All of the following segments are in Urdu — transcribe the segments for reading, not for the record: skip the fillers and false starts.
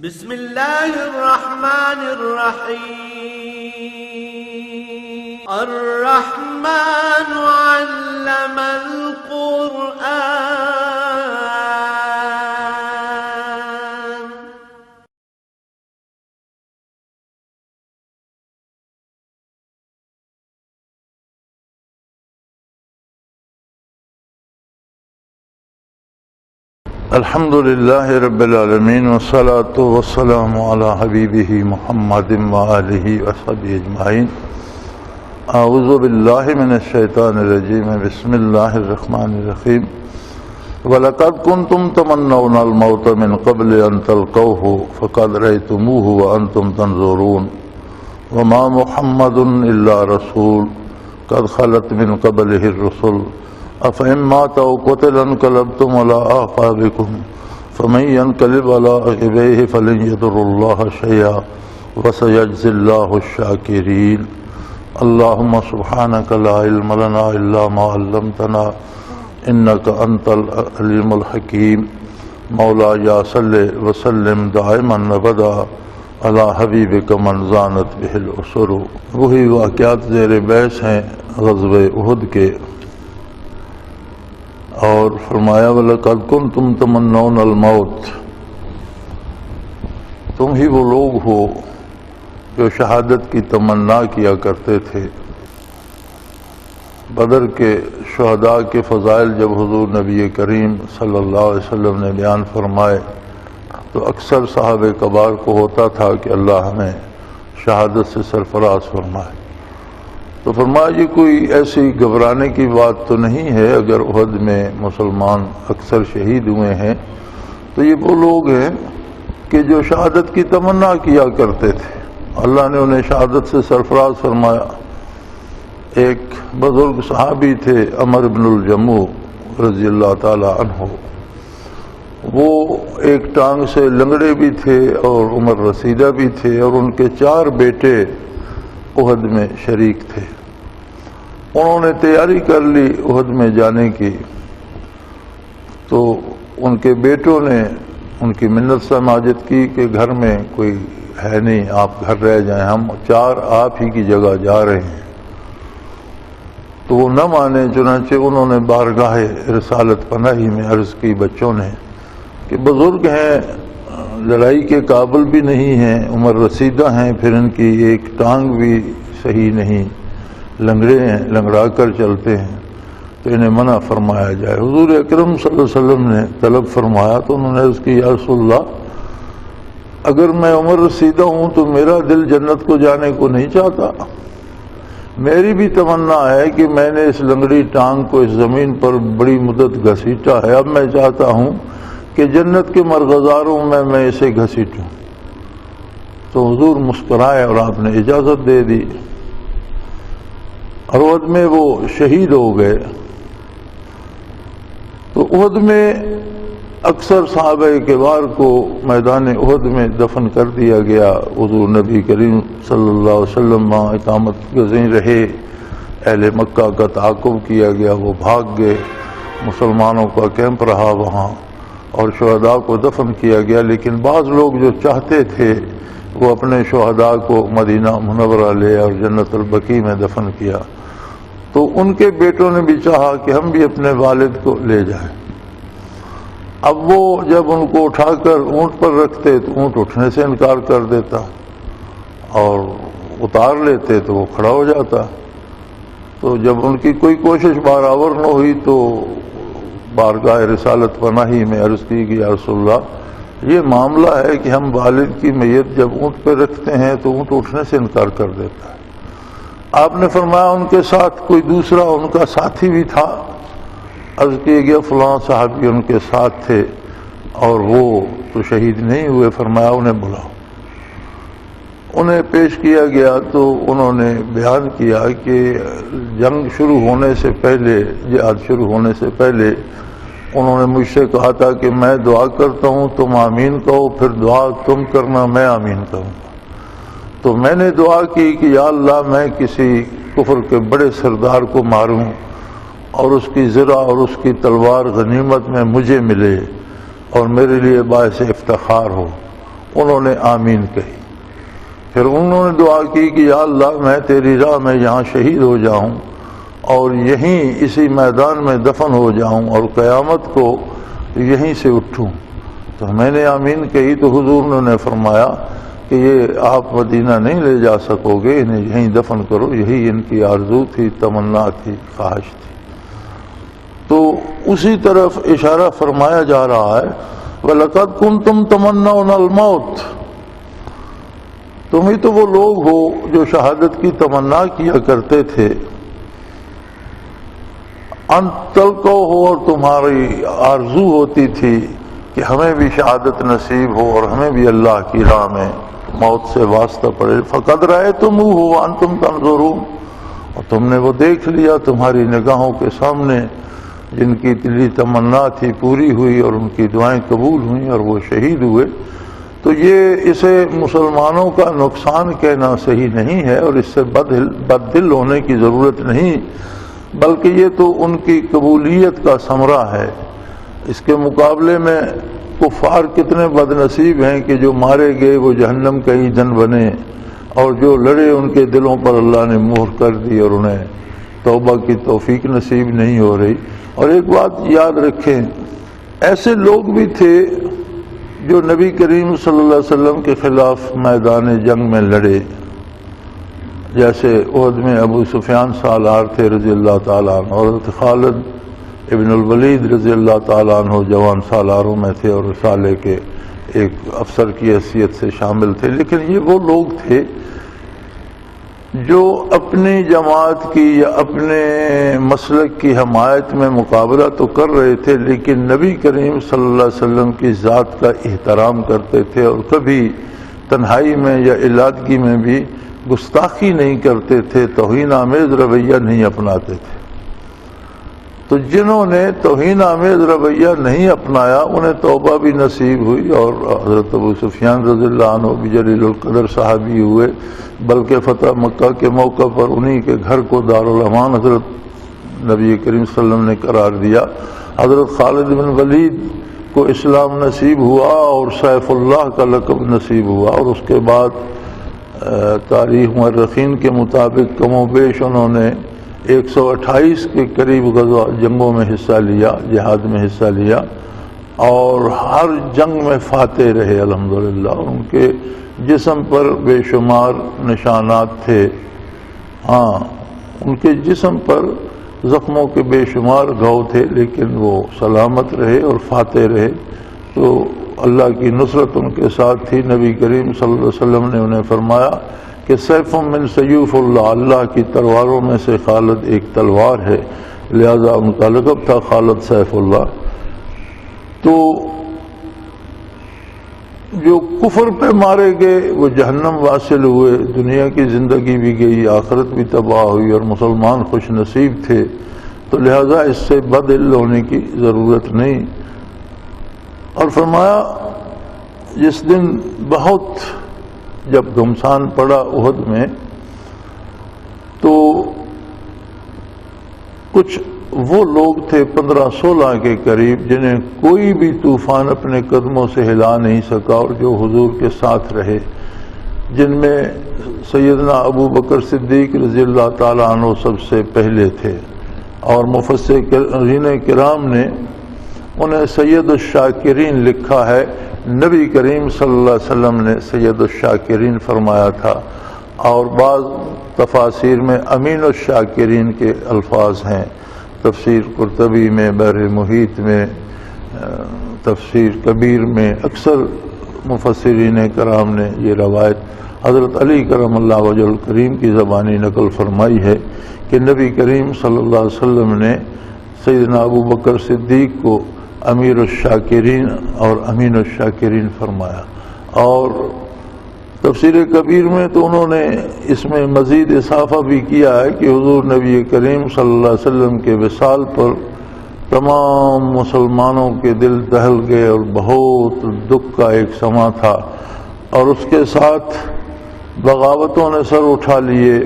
بسم اللہ الرحمن الرحیم الرحمن علم القرآن الحمد للہ رب العالمین والصلاة والسلام علی حبیبہ محمد وآلہ وصحبہ اجمعین. اعوذ باللہ من الشیطان الرجیم. بسم اللہ الرحمن الرحیم. وَلَقَدْ كُنْتُمْ تَمَنَّوْنَ الْمَوْتَ مِنْ قَبْلِ أَنْ تَلْقَوْهُ فَقَدْ رَأَيْتُمُوهُ وَأَنْتُمْ تَنْظُرُونَ وَمَا مُحَمَّدٌ إِلَّا رَسُولٌ قَدْ خَلَتْ مِنْ قَبْلِهِ الرُّسُلُ أَفَإِنْ مَاتَ أَوْ قُتِلَ انقلبتم عَلَىٰ أَعْقَابِكُمْ فَمَنْ يَنقلب عَلَىٰ عَقِبَيْهِ فَلَنْ يَضُرَّ اللَّهَ شَيْئًا وَسَيَجْزِي اللَّهُ الشَّاكِرِينَ. اللهم سبحانك لا علم لنا إلا ما علمتنا إنك أنت العليم الحكيم. مولاي صل وسلم دائما أبدا على حبيبك من زانت به الأسر. وہی واقعات زیر بحث ہیں غزوہ احد کے، اور فرمایا وَلَقَدْ كُنْتُمْ تَمَنَّوْنَ الْمَوْتَ، تم ہی وہ لوگ ہو جو شہادت کی تمنا کیا کرتے تھے. بدر کے شہداء کے فضائل جب حضور نبی کریم صلی اللہ علیہ وسلم نے بیان فرمائے تو اکثر صحابہ کبار کو ہوتا تھا کہ اللہ ہمیں شہادت سے سرفراز فرمائے. تو فرمایا یہ کوئی ایسی گھبرانے کی بات تو نہیں ہے، اگر احد میں مسلمان اکثر شہید ہوئے ہیں تو یہ وہ لوگ ہیں کہ جو شہادت کی تمنا کیا کرتے تھے. اللہ نے انہیں شہادت سے سرفراز فرمایا. ایک بزرگ صحابی تھے عمر بن الجموع رضی اللہ تعالی عنہ، وہ ایک ٹانگ سے لنگڑے بھی تھے اور عمر رسیدہ بھی تھے، اور ان کے 4 بیٹے احد میں شریک تھے. انہوں نے تیاری کر لی احد میں جانے کی، تو ان کے بیٹوں نے ان کی منت سماجت کی کہ گھر میں کوئی ہے نہیں، آپ گھر رہ جائیں، ہم 4 آپ ہی کی جگہ جا رہے ہیں. تو وہ نہ مانے، چنانچہ انہوں نے بارگاہ رسالت پناہی میں عرض کی بچوں نے کہ بزرگ ہیں، لڑائی کے قابل بھی نہیں ہیں، عمر رسیدہ ہیں، پھر ان کی ایک ٹانگ بھی صحیح نہیں، لنگڑے ہیں، لنگڑا کر چلتے ہیں، تو انہیں منع فرمایا جائے. حضور اکرم صلی اللہ علیہ وسلم نے طلب فرمایا تو انہوں نے عرض کی یا رسول اللہ، اگر میں عمر رسیدہ ہوں تو میرا دل جنت کو جانے کو نہیں چاہتا. میری بھی تمنا ہے کہ میں نے اس لنگڑی ٹانگ کو اس زمین پر بڑی مدت گھسیٹا ہے، اب میں چاہتا ہوں کہ جنت کے مرغزاروں میں اسے گھسیٹوں. تو حضور مسکرائے اور آپ نے اجازت دے دی، اور احد میں وہ شہید ہو گئے. تو احد میں اکثر صحابہ کبار کو میدان احد میں دفن کر دیا گیا. حضور نبی کریم صلی اللہ علیہ وسلم وہاں اقامت گزین رہے، اہل مکہ کا تعاقب کیا گیا، وہ بھاگ گئے، مسلمانوں کا کیمپ رہا وہاں اور شہداء کو دفن کیا گیا. لیکن بعض لوگ جو چاہتے تھے وہ اپنے شہداء کو مدینہ منورہ لے اور جنت البقیع میں دفن کیا. تو ان کے بیٹوں نے بھی چاہا کہ ہم بھی اپنے والد کو لے جائیں. اب وہ جب ان کو اٹھا کر اونٹ پر رکھتے تو اونٹ اٹھنے سے انکار کر دیتا، اور اتار لیتے تو وہ کھڑا ہو جاتا. تو جب ان کی کوئی کوشش برابر نہ ہوئی تو بارگاہ رسالت پناہی میں عرض کی کہ یا رسول اللہ، یہ معاملہ ہے کہ ہم والد کی میت جب اونٹ پہ رکھتے ہیں تو اونٹ اٹھنے سے انکار کر دیتا ہے. آپ نے فرمایا ان کے ساتھ کوئی دوسرا ان کا ساتھی بھی تھا. عرض کیا گیا فلاں صحابی ان کے ساتھ تھے اور وہ تو شہید نہیں ہوئے. فرمایا انہیں بلاؤ. انہیں پیش کیا گیا تو انہوں نے بیان کیا کہ جنگ شروع ہونے سے پہلے، جہاد شروع ہونے سے پہلے انہوں نے مجھ سے کہا تھا کہ میں دعا کرتا ہوں تم آمین کہو، پھر دعا تم کرنا میں آمین کہوں. تو میں نے دعا کی کہ یا اللہ میں کسی کفر کے بڑے سردار کو ماروں اور اس کی زرہ اور اس کی تلوار غنیمت میں مجھے ملے اور میرے لیے باعث افتخار ہو. انہوں نے آمین کہی۔ پھر انہوں نے دعا کی کہ یا اللہ میں تیری راہ میں یہاں شہید ہو جاؤں اور یہیں اسی میدان میں دفن ہو جاؤں اور قیامت کو یہیں سے اٹھوں۔ تو میں نے آمین کہی تو حضور نے فرمایا کہ یہ آپ مدینہ نہیں لے جا سکو گے، انہیں یہیں دفن کرو، یہی ان کی آرزو تھی، تمنا تھی، خواہش تھی۔ تو اسی طرف اشارہ فرمایا جا رہا ہے وَلَقَدْ كُنْتُمْ تَمَنَّوْنَ الْمَوْتَ، تم ہی تو وہ لوگ ہو جو شہادت کی تمنا کیا کرتے تھے، ان تلقو ہو، اور تمہاری آرزو ہوتی تھی کہ ہمیں بھی شہادت نصیب ہو اور ہمیں بھی اللہ کی راہ میں موت سے واسطہ پڑے۔ فَقَدْ رَأَيْتُمُوهُ وَأَنْتُمْ تَنْظُرُونَ، اور تم نے وہ دیکھ لیا تمہاری نگاہوں کے سامنے، جن کی دلی تمنا تھی پوری ہوئی اور ان کی دعائیں قبول ہوئیں اور وہ شہید ہوئے۔ تو یہ اسے مسلمانوں کا نقصان کہنا صحیح نہیں ہے اور اس سے بد دل ہونے کی ضرورت نہیں، بلکہ یہ تو ان کی قبولیت کا ثمرہ ہے۔ اس کے مقابلے میں کفار کتنے بد نصیب ہیں کہ جو مارے گئے وہ جہنم کا ایندھن بنے، اور جو لڑے ان کے دلوں پر اللہ نے مہر کر دی اور انہیں توبہ کی توفیق نصیب نہیں ہو رہی۔ اور ایک بات یاد رکھیں، ایسے لوگ بھی تھے جو نبی کریم صلی اللہ علیہ وسلم کے خلاف میدان جنگ میں لڑے، جیسے احد میں ابو سفیان سالار تھے رضی اللہ تعالیٰ عنہ، اور خالد ابن الولید رضی اللہ تعالیٰ عنہ جوان سالاروں میں تھے اور رسالے کے ایک افسر کی حیثیت سے شامل تھے۔ لیکن یہ وہ لوگ تھے جو اپنی جماعت کی یا اپنے مسلک کی حمایت میں مقابلہ تو کر رہے تھے، لیکن نبی کریم صلی اللہ علیہ وسلم کی ذات کا احترام کرتے تھے اور کبھی تنہائی میں یا علادگی میں بھی گستاخی نہیں کرتے تھے، توہین آمیز رویہ نہیں اپناتے تھے۔ تو جنہوں نے توہین آمیز رویہ نہیں اپنایا انہیں توبہ بھی نصیب ہوئی، اور حضرت ابو سفیان رضی اللہ عنہ بھی جلیل القدر صحابی ہوئے، بلکہ فتح مکہ کے موقع پر انہی کے گھر کو دارالامان حضرت نبی کریم صلی اللہ علیہ وسلم نے قرار دیا۔ حضرت خالد بن ولید کو اسلام نصیب ہوا اور سیف اللہ کا لقب نصیب ہوا، اور اس کے بعد تاریخ مورخین کے مطابق کم و بیش انہوں نے 128 کے قریب غزوہ جنگوں میں حصہ لیا، جہاد میں حصہ لیا، اور ہر جنگ میں فاتح رہے الحمدللہ۔ ان کے جسم پر بے شمار نشانات تھے، ہاں ان کے جسم پر زخموں کے بے شمار گھاؤ تھے، لیکن وہ سلامت رہے اور فاتح رہے۔ تو اللہ کی نصرت ان کے ساتھ تھی۔ نبی کریم صلی اللہ علیہ وسلم نے انہیں فرمایا کہ سیف من سیوف اللہ، اللہ کی تلواروں میں سے خالد ایک تلوار ہے، لہذا ان کا لقب تھا خالد سیف اللہ۔ تو جو کفر پہ مارے گئے وہ جہنم واصل ہوئے، دنیا کی زندگی بھی گئی، آخرت بھی تباہ ہوئی، اور مسلمان خوش نصیب تھے۔ تو لہذا اس سے بد دل ہونے کی ضرورت نہیں۔ اور فرمایا جس دن بہت جب گھمسان پڑا احد میں، تو کچھ وہ لوگ تھے 15-16 کے قریب جنہیں کوئی بھی طوفان اپنے قدموں سے ہلا نہیں سکا، اور جو حضور کے ساتھ رہے، جن میں سیدنا ابو بکر صدیق رضی اللہ تعالیٰ عنہ سب سے پہلے تھے، اور مفسرین کرام نے انہیں سید الشاکرین لکھا ہے۔ نبی کریم صلی اللہ علیہ وسلم نے سید الشاکرین فرمایا تھا، اور بعض تفاسیر میں امین الشاکرین کے الفاظ ہیں۔ تفسیر قرطبی میں، بحر محیط میں، تفسیر کبیر میں اکثر مفسرین کرام نے یہ روایت حضرت علی کرم اللہ وجہ الکریم کی زبانی نقل فرمائی ہے کہ نبی کریم صلی اللہ علیہ وسلم نے سیدنا ابو بکر صدیق کو امیر الشاکرین اور امین الشاکرین فرمایا۔ اور تفسیر کبیر میں تو انہوں نے اس میں مزید اضافہ بھی کیا ہے کہ حضور نبی کریم صلی اللہ علیہ وسلم کے وصال پر تمام مسلمانوں کے دل دہل گئے اور بہت دکھ کا ایک سما تھا، اور اس کے ساتھ بغاوتوں نے سر اٹھا لیے۔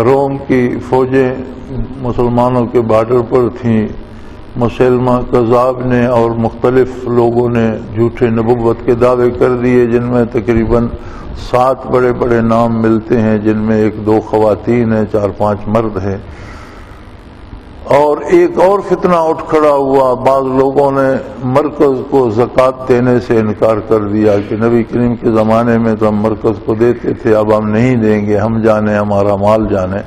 روم کی فوجیں مسلمانوں کے بارڈر پر تھیں، مسلمہ کذاب نے اور مختلف لوگوں نے جھوٹے نبوت کے دعوے کر دیے، جن میں تقریباً 7 بڑے بڑے نام ملتے ہیں، جن میں 1-2 خواتین ہیں، 4-5 مرد ہیں۔ اور ایک اور فتنہ اٹھ کھڑا ہوا، بعض لوگوں نے مرکز کو زکوٰۃ دینے سے انکار کر دیا کہ نبی کریم کے زمانے میں تو ہم مرکز کو دیتے تھے، اب ہم نہیں دیں گے، ہم جانے ہمارا مال جانے۔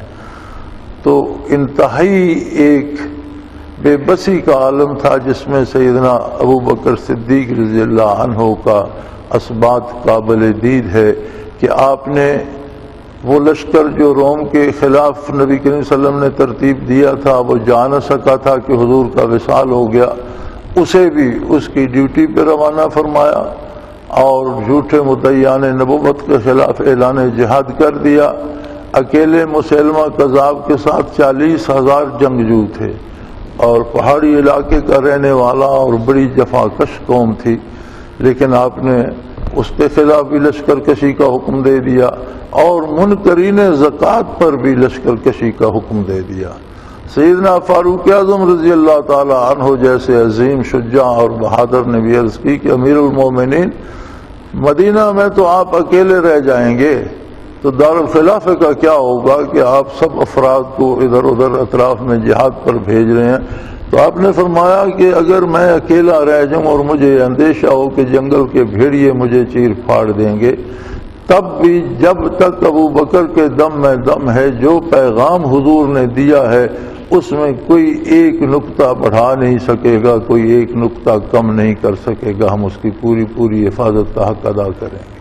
تو انتہائی ایک بے بسی کا عالم تھا، جس میں سیدنا ابو بکر صدیق رضی اللہ عنہ کا اثبات قابل دید ہے کہ آپ نے وہ لشکر جو روم کے خلاف نبی کریم صلی اللہ علیہ وسلم نے ترتیب دیا تھا، وہ جا نہ سکا تھا کہ حضور کا وصال ہو گیا، اسے بھی اس کی ڈیوٹی پہ روانہ فرمایا اور جھوٹے مدعیان نبوت کے خلاف اعلان جہاد کر دیا۔ اکیلے مسلمہ کذاب کے ساتھ 40,000 جنگجو تھے اور پہاڑی علاقے کا رہنے والا اور بڑی جفاکش قوم تھی، لیکن آپ نے اس کے خلاف بھی لشکر کشی کا حکم دے دیا اور منکرین زکوٰۃ پر بھی لشکر کشی کا حکم دے دیا۔ سیدنا فاروق اعظم رضی اللہ تعالی عنہ جیسے عظیم شجاع اور بہادر نے بھی عرض کی کہ امیر المومنین، مدینہ میں تو آپ اکیلے رہ جائیں گے تو دارالخلافہ کا کیا ہوگا کہ آپ سب افراد کو ادھر ادھر اطراف میں جہاد پر بھیج رہے ہیں۔ تو آپ نے فرمایا کہ اگر میں اکیلا رہ جاؤں اور مجھے اندیشہ ہو کہ جنگل کے بھیڑیے مجھے چیر پھاڑ دیں گے، تب بھی جب تک ابو بکر کے دم میں دم ہے، جو پیغام حضور نے دیا ہے اس میں کوئی ایک نقطہ بڑھا نہیں سکے گا، کوئی ایک نقطہ کم نہیں کر سکے گا، ہم اس کی پوری حفاظت کا حق ادا کریں گے۔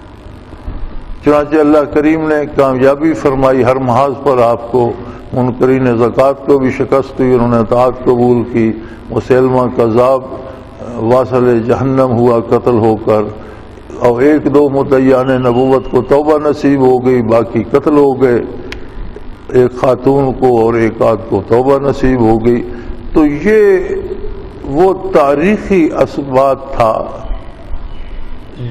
چنانچہ اللہ کریم نے کامیابی فرمائی، ہر محاذ پر آپ کو منکرین زکوٰۃ کو بھی شکست ہوئی، انہوں نے اطاعت قبول کی۔ مسلمہ کذاب واصل جہنم ہوا قتل ہو کر، اور 1-2 مدعیان نبوت کو توبہ نصیب ہو گئی، باقی قتل ہو گئے، ایک خاتون کو اور ایک آدھ کو توبہ نصیب ہو گئی۔ تو یہ وہ تاریخی اسبات تھا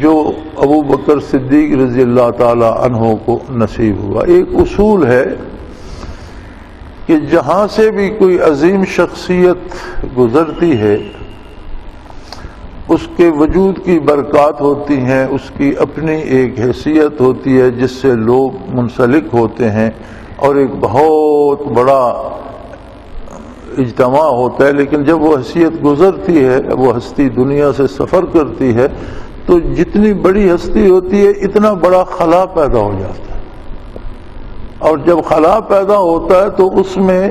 جو ابو بکر صدیق رضی اللہ تعالی عنہ کو نصیب ہوا۔ ایک اصول ہے کہ جہاں سے بھی کوئی عظیم شخصیت گزرتی ہے، اس کے وجود کی برکات ہوتی ہیں، اس کی اپنی ایک حیثیت ہوتی ہے جس سے لوگ منسلک ہوتے ہیں، اور ایک بہت بڑا اجتماع ہوتا ہے۔ لیکن جب وہ حیثیت گزرتی ہے، وہ ہستی دنیا سے سفر کرتی ہے، تو جتنی بڑی ہستی ہوتی ہے اتنا بڑا خلا پیدا ہو جاتا ہے، اور جب خلا پیدا ہوتا ہے تو اس میں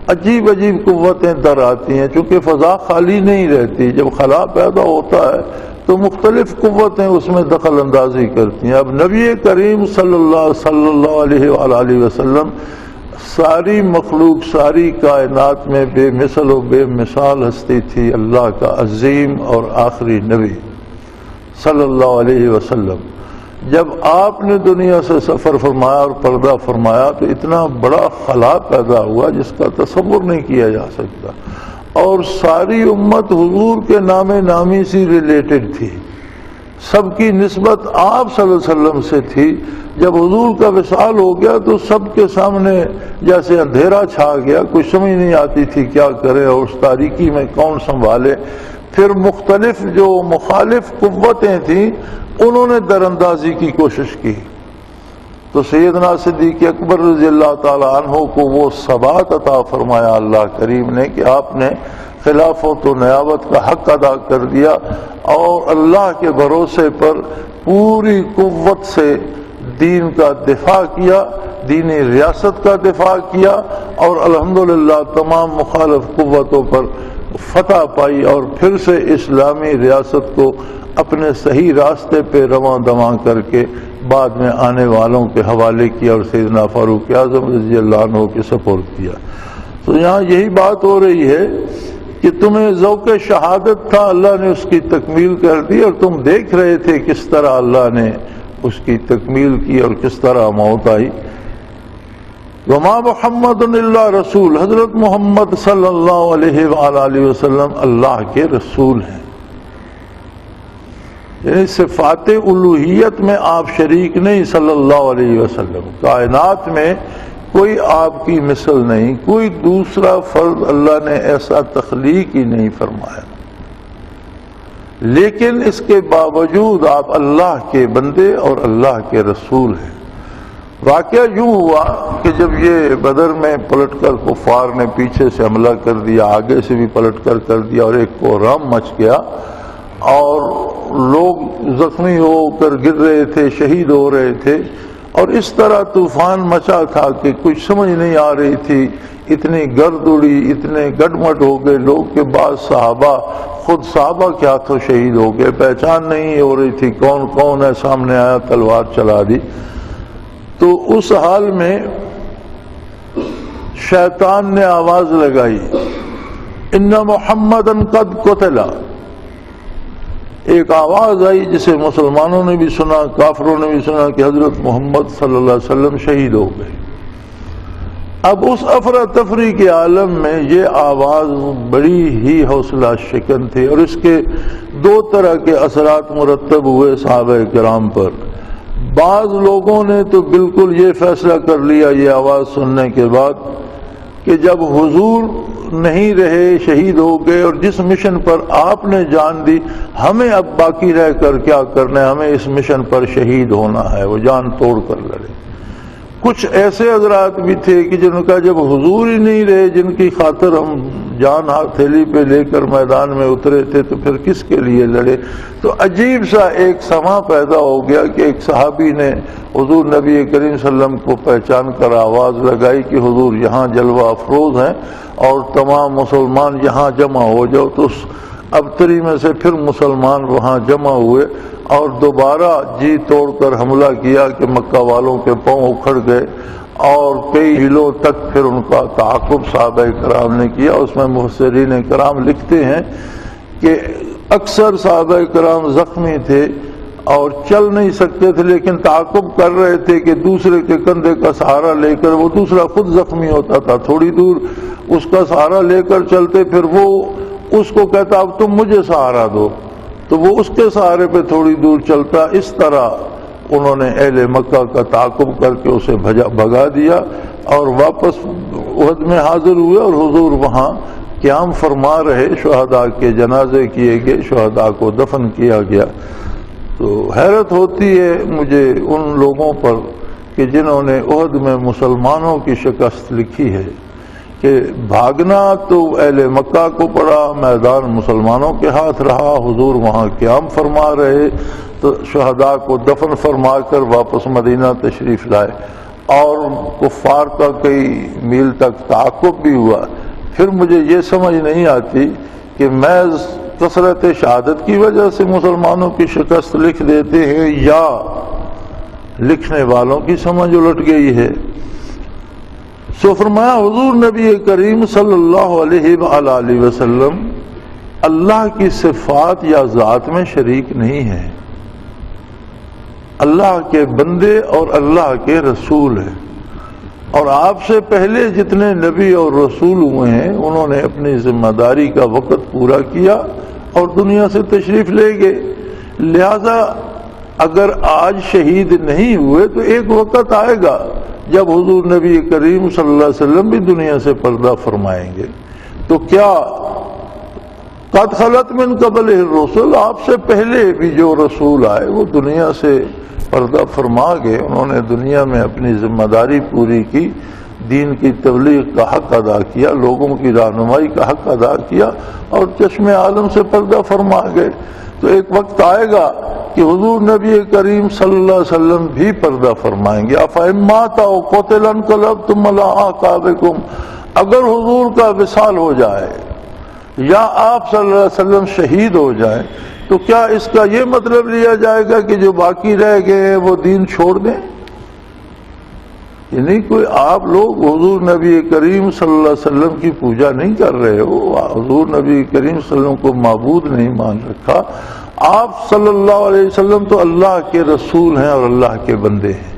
عجیب قوتیں در آتی ہیں، چونکہ فضا خالی نہیں رہتی۔ جب خلا پیدا ہوتا ہے تو مختلف قوتیں اس میں دخل اندازی کرتی ہیں۔ اب نبی کریم صلی اللہ علیہ وآلہ وسلم ساری مخلوق، ساری کائنات میں بے مثل و بے مثال ہستی تھی، اللہ کا عظیم اور آخری نبی صلی اللہ علیہ وسلم۔ جب آپ نے دنیا سے سفر فرمایا اور پردہ فرمایا تو اتنا بڑا خلا پیدا ہوا جس کا تصور نہیں کیا جا سکتا، اور ساری امت حضور کے نام نامی سے ریلیٹڈ تھی، سب کی نسبت آپ صلی اللہ علیہ وسلم سے تھی۔ جب حضور کا وصال ہو گیا تو سب کے سامنے جیسے اندھیرا چھا گیا، کوئی سمجھ نہیں آتی تھی کیا کرے اور اس تاریکی میں کون سنبھالے۔ پھر مختلف جو مخالف قوتیں تھیں انہوں نے دراندازی کی کوشش کی، تو سیدنا صدیق اکبر رضی اللہ تعالی عنہ کو وہ ثبات عطا فرمایا اللہ کریم نے کہ آپ نے خلافت و نیابت کا حق ادا کر دیا، اور اللہ کے بھروسے پر پوری قوت سے دین کا دفاع کیا، دینی ریاست کا دفاع کیا، اور الحمدللہ تمام مخالف قوتوں پر فتح پائی، اور پھر سے اسلامی ریاست کو اپنے صحیح راستے پہ رواں دواں کر کے بعد میں آنے والوں کے حوالے کیا اور سیدنا فاروق اعظم رضی اللہ عنہ کے سپرد کیا۔ تو یہاں یہی بات ہو رہی ہے کہ تمہیں ذوق شہادت تھا، اللہ نے اس کی تکمیل کر دی، اور تم دیکھ رہے تھے کس طرح اللہ نے اس کی تکمیل کی اور کس طرح موت آئی۔ وما محمد الا رسول، حضرت محمد صلی اللہ علیہ وآلہ وسلم اللہ کے رسول ہیں، یعنی صفات الوہیت میں آپ شریک نہیں صلی اللہ علیہ وسلم۔ کائنات میں کوئی آپ کی مثل نہیں، کوئی دوسرا فرد اللہ نے ایسا تخلیق ہی نہیں فرمایا، لیکن اس کے باوجود آپ اللہ کے بندے اور اللہ کے رسول ہیں۔ واقعہ یوں ہوا کہ جب یہ بدر میں پلٹ کر کفار نے پیچھے سے حملہ کر دیا، آگے سے بھی پلٹ کر دیا، اور ایک کوہرام مچ گیا اور لوگ زخمی ہو کر گر رہے تھے، شہید ہو رہے تھے، اور اس طرح طوفان مچا تھا کہ کچھ سمجھ نہیں آ رہی تھی، اتنی گرد اڑی، اتنے گڈمٹ ہو گئے لوگ کہ بعض صحابہ، خود صحابہ کے ہاتھوں شہید ہو گئے، پہچان نہیں ہو رہی تھی کون کون ہے، سامنے آیا تلوار چلا دی۔ تو اس حال میں شیطان نے آواز لگائی، ان محمدًا قد قتل۔ ایک آواز آئی جسے مسلمانوں نے بھی سنا، کافروں نے بھی سنا کہ حضرت محمد صلی اللہ علیہ وسلم شہید ہو گئے۔ اب اس افراتفری کے عالم میں یہ آواز بڑی ہی حوصلہ شکن تھی، اور اس کے دو طرح کے اثرات مرتب ہوئے صحابہ کرام پر۔ بعض لوگوں نے تو بالکل یہ فیصلہ کر لیا یہ آواز سننے کے بعد کہ جب حضور نہیں رہے، شہید ہو گئے، اور جس مشن پر آپ نے جان دی، ہمیں اب باقی رہ کر کیا کرنا ہے، ہمیں اس مشن پر شہید ہونا ہے، وہ جان توڑ کر لڑے۔ کچھ ایسے حضرات بھی تھے کہ جن کا جب حضور ہی نہیں رہے، جن کی خاطر ہم جان ہتھیلی پہ لے کر میدان میں اترے تھے، تو پھر کس کے لیے لڑے؟ تو عجیب سا ایک سما پیدا ہو گیا کہ ایک صحابی نے حضور نبی کریم صلی اللہ علیہ وسلم کو پہچان کر آواز لگائی کہ حضور یہاں جلوہ افروز ہیں اور تمام مسلمان یہاں جمع ہو جاؤ۔ تو اس ابتری میں سے پھر مسلمان وہاں جمع ہوئے اور دوبارہ جی توڑ کر حملہ کیا کہ مکہ والوں کے پاؤں اکھڑ گئے، اور کئی ہیلوں تک پھر ان کا تعاقب صحابہ کرام نے کیا۔ اس میں مفسرین کرام لکھتے ہیں کہ اکثر صحابہ کرام زخمی تھے اور چل نہیں سکتے تھے، لیکن تعاقب کر رہے تھے کہ دوسرے کے کندھے کا سہارا لے کر، وہ دوسرا خود زخمی ہوتا تھا، تھوڑی دور اس کا سہارا لے کر چلتے، پھر وہ اس کو کہتا اب تم مجھے سہارا دو، تو وہ اس کے سہارے پہ تھوڑی دور چلتا۔ اس طرح انہوں نے اہل مکہ کا تعاقب کر کے اسے بھگا دیا اور واپس احد میں حاضر ہوئے، اور حضور وہاں قیام فرما رہے، شہداء کے جنازے کیے گئے، شہداء کو دفن کیا گیا۔ تو حیرت ہوتی ہے مجھے ان لوگوں پر کہ جنہوں نے احد میں مسلمانوں کی شکست لکھی ہے، کہ بھاگنا تو اہل مکہ کو پڑا، میدان مسلمانوں کے ہاتھ رہا، حضور وہاں قیام فرما رہے، تو شہداء کو دفن فرما کر واپس مدینہ تشریف لائے، اور کفار کا کئی میل تک تعاقب بھی ہوا۔ پھر مجھے یہ سمجھ نہیں آتی کہ محض کثرت شہادت کی وجہ سے مسلمانوں کی شکست لکھ دیتے ہیں، یا لکھنے والوں کی سمجھ الٹ گئی ہے۔ سو فرمایا حضور نبی کریم صلی اللہ علیہ وآلہ وسلم اللہ کی صفات یا ذات میں شریک نہیں ہے، اللہ کے بندے اور اللہ کے رسول ہیں، اور آپ سے پہلے جتنے نبی اور رسول ہوئے ہیں انہوں نے اپنی ذمہ داری کا وقت پورا کیا اور دنیا سے تشریف لے گئے۔ لہذا اگر آج شہید نہیں ہوئے تو ایک وقت آئے گا جب حضور نبی کریم صلی اللہ علیہ وسلم بھی دنیا سے پردہ فرمائیں گے۔ تو کیا قد خلت من قبلہ الرسل، آپ سے پہلے بھی جو رسول آئے وہ دنیا سے پردہ فرما گئے، انہوں نے دنیا میں اپنی ذمہ داری پوری کی، دین کی تبلیغ کا حق ادا کیا، لوگوں کی رہنمائی کا حق ادا کیا، اور چشم عالم سے پردہ فرما گئے۔ تو ایک وقت آئے گا کہ حضور نبی کریم صلی اللہ علیہ وسلم بھی پردہ فرمائیں گے۔ أَفَإِن مَاتَ أَوْ قُتِلَ انقلبتم علی اعقابکم، اگر حضور کا وصال ہو جائے یا آپ صلی اللہ علیہ وسلم شہید ہو جائیں، تو کیا اس کا یہ مطلب لیا جائے گا کہ جو باقی رہ گئے ہیں وہ دین چھوڑ دیں؟ یعنی کوئی آپ لوگ حضور نبی کریم صلی اللہ علیہ وسلم کی پوجا نہیں کر رہے ہو، حضور نبی کریم صلی اللہ علیہ وسلم کو معبود نہیں مان رکھا، آپ صلی اللہ علیہ وسلم تو اللہ کے رسول ہیں اور اللہ کے بندے ہیں۔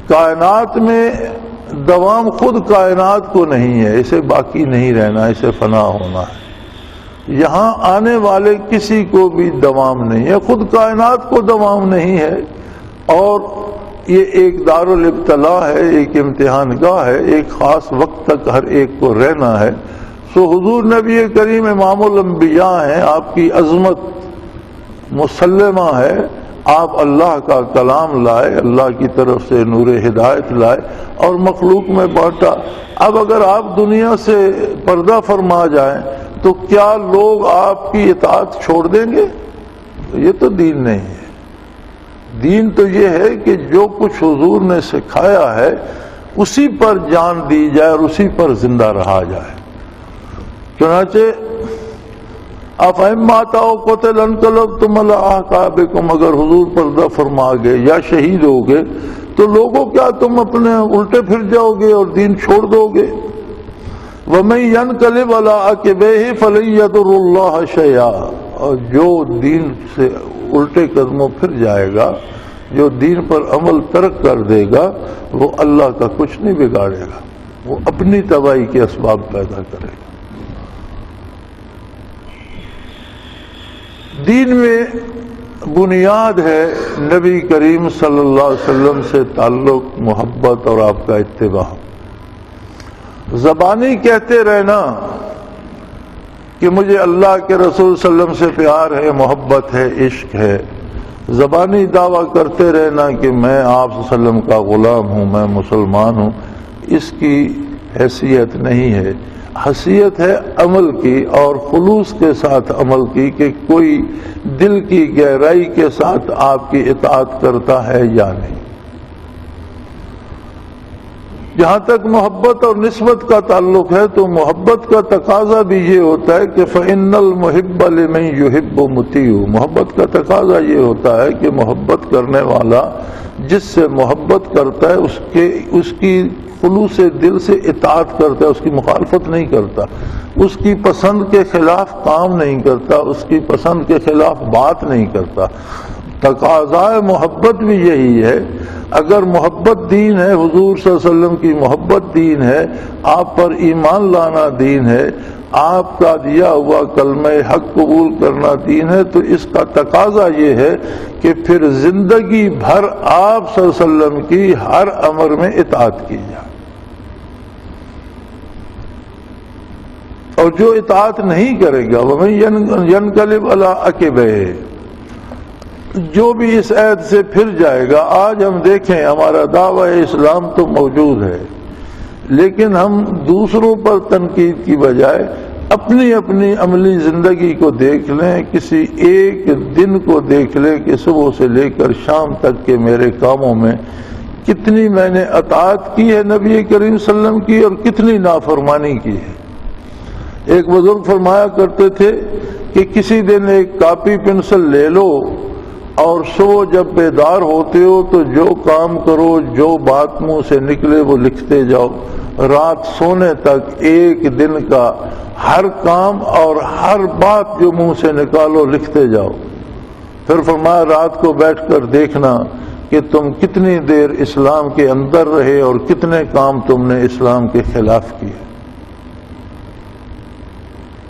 کائنات میں دوام خود کائنات کو نہیں ہے، اسے باقی نہیں رہنا، اسے فنا ہونا ہے۔ یہاں آنے والے کسی کو بھی دوام نہیں ہے، خود کائنات کو دوام نہیں ہے، اور یہ ایک دارالابتلاء ہے، ایک امتحان گاہ ہے، ایک خاص وقت تک ہر ایک کو رہنا ہے۔ سو حضور نبی کریم امام الانبیاء ہیں، آپ کی عظمت مسلمہ ہے، آپ اللہ کا کلام لائے، اللہ کی طرف سے نور ہدایت لائے اور مخلوق میں بانٹا۔ اب اگر آپ دنیا سے پردہ فرما جائیں تو کیا لوگ آپ کی اطاعت چھوڑ دیں گے؟ یہ تو دین نہیں ہے۔ دین تو یہ ہے کہ جو کچھ حضور نے سکھایا ہے اسی پر جان دی جائے اور اسی پر زندہ رہا جائے۔ چنانچہ افہم ماتاؤ قتل انقلبتم علی اعقابکم، اگر حضور پردہ فرما گئے یا شہید ہو گئے تو لوگوں کیا تم اپنے الٹے پھر جاؤ گے اور دین چھوڑ دو گے؟ وَمَن يَنْقَلِبْ عَلَىٰ عَقِبَيْهِ فَلَن يَضُرَّ اللَّهَ شَيْئًا، اور جو دین سے الٹے قدموں پھر جائے گا، جو دین پر عمل ترک کر دے گا، وہ اللہ کا کچھ نہیں بگاڑے گا، وہ اپنی تباہی کے اسباب پیدا کرے گا۔ دین میں بنیاد ہے نبی کریم صلی اللہ علیہ وسلم سے تعلق، محبت اور آپ کا اتباع۔ زبانی کہتے رہنا کہ مجھے اللہ کے رسول صلی اللہ علیہ وسلم سے پیار ہے، محبت ہے، عشق ہے، زبانی دعویٰ کرتے رہنا کہ میں آپ صلی اللہ علیہ وسلم کا غلام ہوں، میں مسلمان ہوں، اس کی حیثیت نہیں ہے۔ حیثیت ہے عمل کی اور خلوص کے ساتھ عمل کی، کہ کوئی دل کی گہرائی کے ساتھ آپ کی اطاعت کرتا ہے یا نہیں۔ جہاں تک محبت اور نسبت کا تعلق ہے تو محبت کا تقاضا بھی یہ ہوتا ہے کہ فَإِنَّ الْمُحِبَّ لِمَن يُحِبُّ مُطِيعُ، محبت کا تقاضا یہ ہوتا ہے کہ محبت کرنے والا جس سے محبت کرتا ہے اس کی خلوص دل سے اطاعت کرتا ہے، اس کی مخالفت نہیں کرتا، اس کی پسند کے خلاف کام نہیں کرتا، اس کی پسند کے خلاف بات نہیں کرتا۔ تقاضائے محبت بھی یہی ہے۔ اگر محبت دین ہے، حضور صلی اللہ علیہ وسلم کی محبت دین ہے، آپ پر ایمان لانا دین ہے، آپ کا دیا ہوا کلمہ حق قبول کرنا دین ہے، تو اس کا تقاضا یہ ہے کہ پھر زندگی بھر آپ صلی اللہ علیہ وسلم کی ہر امر میں اطاعت کی جائے۔ اور جو اطاعت نہیں کرے گا وَمَن يَنْقَلِبْ عَلَىٰ عَقِبَيْهِ، جو بھی اس عہد سے پھر جائے گا۔ آج ہم دیکھیں ہمارا دعویٰ اسلام تو موجود ہے، لیکن ہم دوسروں پر تنقید کی بجائے اپنی اپنی عملی زندگی کو دیکھ لیں، کسی ایک دن کو دیکھ لیں کہ صبح سے لے کر شام تک کے میرے کاموں میں کتنی میں نے اطاعت کی ہے نبی کریم صلی اللہ علیہ وسلم کی اور کتنی نافرمانی کی ہے۔ ایک بزرگ فرمایا کرتے تھے کہ کسی دن ایک کاپی پنسل لے لو اور صبح جب بیدار ہوتے ہو تو جو کام کرو، جو بات منہ سے نکلے وہ لکھتے جاؤ، رات سونے تک ایک دن کا ہر کام اور ہر بات جو منہ سے نکالو لکھتے جاؤ۔ پھر فرمایا رات کو بیٹھ کر دیکھنا کہ تم کتنی دیر اسلام کے اندر رہے اور کتنے کام تم نے اسلام کے خلاف کیے۔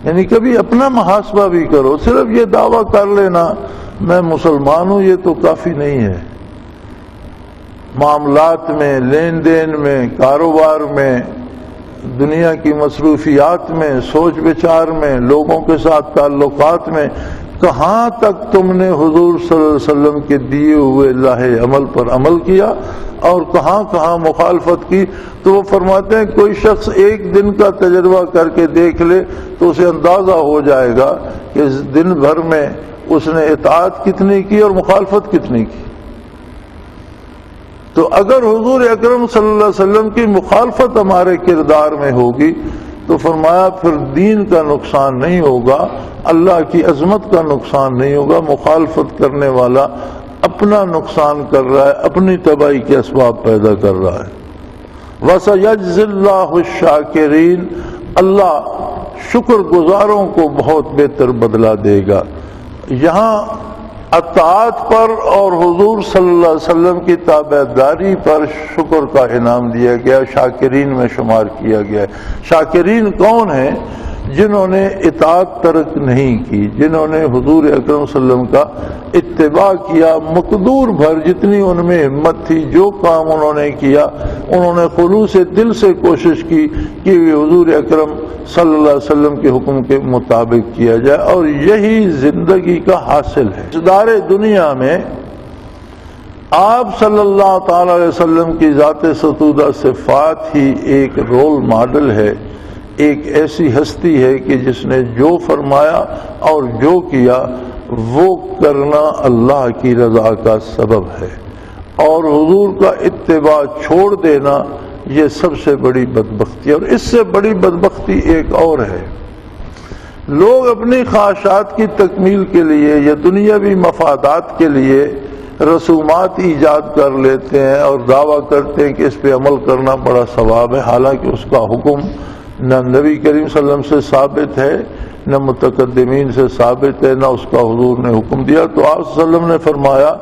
یعنی کبھی اپنا محاسبہ بھی کرو، صرف یہ دعویٰ کر لینا میں مسلمان ہوں یہ تو کافی نہیں ہے۔ معاملات میں، لین دین میں، کاروبار میں، دنیا کی مصروفیات میں، سوچ بچار میں، لوگوں کے ساتھ تعلقات میں کہاں تک تم نے حضور صلی اللہ علیہ وسلم کے دیے ہوئے لاہ عمل پر عمل کیا اور کہاں کہاں مخالفت کی؟ تو وہ فرماتے ہیں کوئی شخص ایک دن کا تجربہ کر کے دیکھ لے تو اسے اندازہ ہو جائے گا کہ دن بھر میں اس نے اطاعت کتنی کی اور مخالفت کتنی کی۔ تو اگر حضور اکرم صلی اللہ علیہ وسلم کی مخالفت ہمارے کردار میں ہوگی تو فرمایا پھر دین کا نقصان نہیں ہوگا، اللہ کی عظمت کا نقصان نہیں ہوگا، مخالفت کرنے والا اپنا نقصان کر رہا ہے، اپنی تباہی کے اسباب پیدا کر رہا ہے۔ وَسَيَجْزِي اللَّهُ الشَّاكِرِينَ، اللہ شکر گزاروں کو بہت بہتر بدلہ دے گا۔ یہاں اطاعت پر اور حضور صلی اللہ علیہ وسلم کی تابعداری پر شکر کا انعام دیا گیا، شاکرین میں شمار کیا گیا ہے۔ شاکرین کون ہیں؟ جنہوں نے اطاعت ترک نہیں کی، جنہوں نے حضور اکرم صلی اللہ علیہ وسلم کا اتباع کیا، مقدور بھر جتنی ان میں ہمت تھی، جو کام انہوں نے کیا انہوں نے خلوص دل سے کوشش کی کہ حضور اکرم صلی اللہ علیہ وسلم کے حکم کے مطابق کیا جائے، اور یہی زندگی کا حاصل ہے۔ دار دنیا میں آپ صلی اللہ تعالی علیہ وسلم کی ذات ستودہ صفات ہی ایک رول ماڈل ہے، ایک ایسی ہستی ہے کہ جس نے جو فرمایا اور جو کیا وہ کرنا اللہ کی رضا کا سبب ہے، اور حضور کا اتباع چھوڑ دینا یہ سب سے بڑی بدبختی ہے۔ اور اس سے بڑی بدبختی ایک اور ہے، لوگ اپنی خواہشات کی تکمیل کے لیے یا دنیاوی مفادات کے لیے رسومات ایجاد کر لیتے ہیں اور دعویٰ کرتے ہیں کہ اس پہ عمل کرنا بڑا ثواب ہے، حالانکہ اس کا حکم نہ نبی کریم صلی اللہ علیہ وسلم سے ثابت ہے، نہ متقدمین سے ثابت ہے، نہ اس کا حضور نے حکم دیا۔ تو آپ صلی اللہ علیہ وسلم نے فرمایا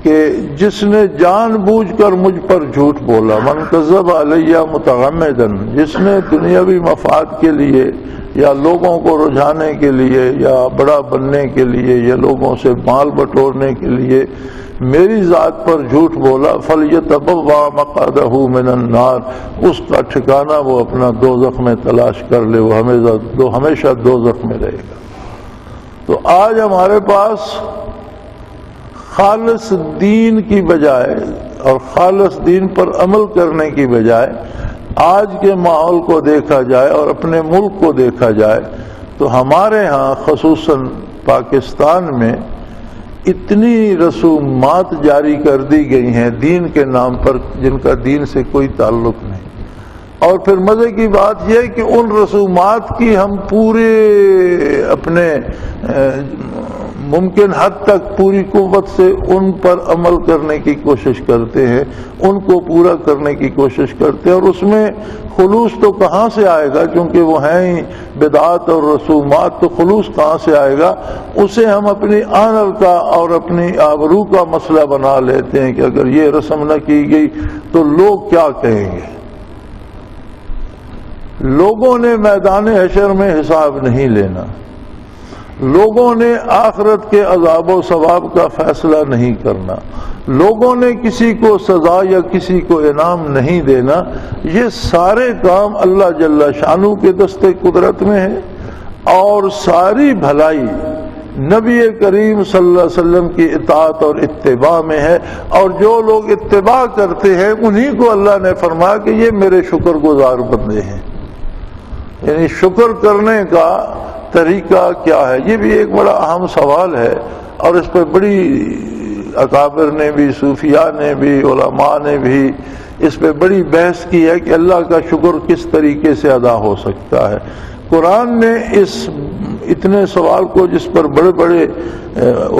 کہ جس نے جان بوجھ کر مجھ پر جھوٹ بولا، من کذب علیہ متعمدن، جس نے دنیاوی مفاد کے لیے یا لوگوں کو رجھانے کے لیے یا بڑا بننے کے لیے یا لوگوں سے مال بٹورنے کے لیے میری ذات پر جھوٹ بولا، فَلْيَتَبَوَّأْ مَقْعَدَهُ مِنَ النَّارِ، اس کا ٹھکانہ وہ اپنا دوزخ میں تلاش کر لے، وہ ہمیشہ دوزخ میں رہے گا۔ تو آج ہمارے پاس خالص دین کی بجائے اور خالص دین پر عمل کرنے کی بجائے آج کے ماحول کو دیکھا جائے اور اپنے ملک کو دیکھا جائے تو ہمارے ہاں خصوصاً پاکستان میں اتنی رسومات جاری کر دی گئی ہیں دین کے نام پر جن کا دین سے کوئی تعلق نہیں، اور پھر مزے کی بات یہ ہے کہ ان رسومات کی ہم پورے اپنے ممکن حد تک پوری قوت سے ان پر عمل کرنے کی کوشش کرتے ہیں، ان کو پورا کرنے کی کوشش کرتے ہیں، اور اس میں خلوص تو کہاں سے آئے گا، کیونکہ وہ ہیں ہی بدعات اور رسومات، تو خلوص کہاں سے آئے گا؟ اسے ہم اپنی آنر کا اور اپنی آبرو کا مسئلہ بنا لیتے ہیں کہ اگر یہ رسم نہ کی گئی تو لوگ کیا کہیں گے۔ لوگوں نے میدان حشر میں حساب نہیں لینا، لوگوں نے آخرت کے عذاب و ثواب کا فیصلہ نہیں کرنا، لوگوں نے کسی کو سزا یا کسی کو انعام نہیں دینا، یہ سارے کام اللہ جل شانہ کے دست قدرت میں ہے، اور ساری بھلائی نبی کریم صلی اللہ علیہ وسلم کی اطاعت اور اتباع میں ہے، اور جو لوگ اتباع کرتے ہیں انہی کو اللہ نے فرمایا کہ یہ میرے شکر گزار بندے ہیں۔ یعنی شکر کرنے کا طریقہ کیا ہے، یہ بھی ایک بڑا اہم سوال ہے، اور اس پہ بڑی اکابر نے بھی، صوفیاء نے بھی، علماء نے بھی اس پہ بڑی بحث کی ہے کہ اللہ کا شکر کس طریقے سے ادا ہو سکتا ہے۔ قرآن نے اس اتنے سوال کو، جس پر بڑے بڑے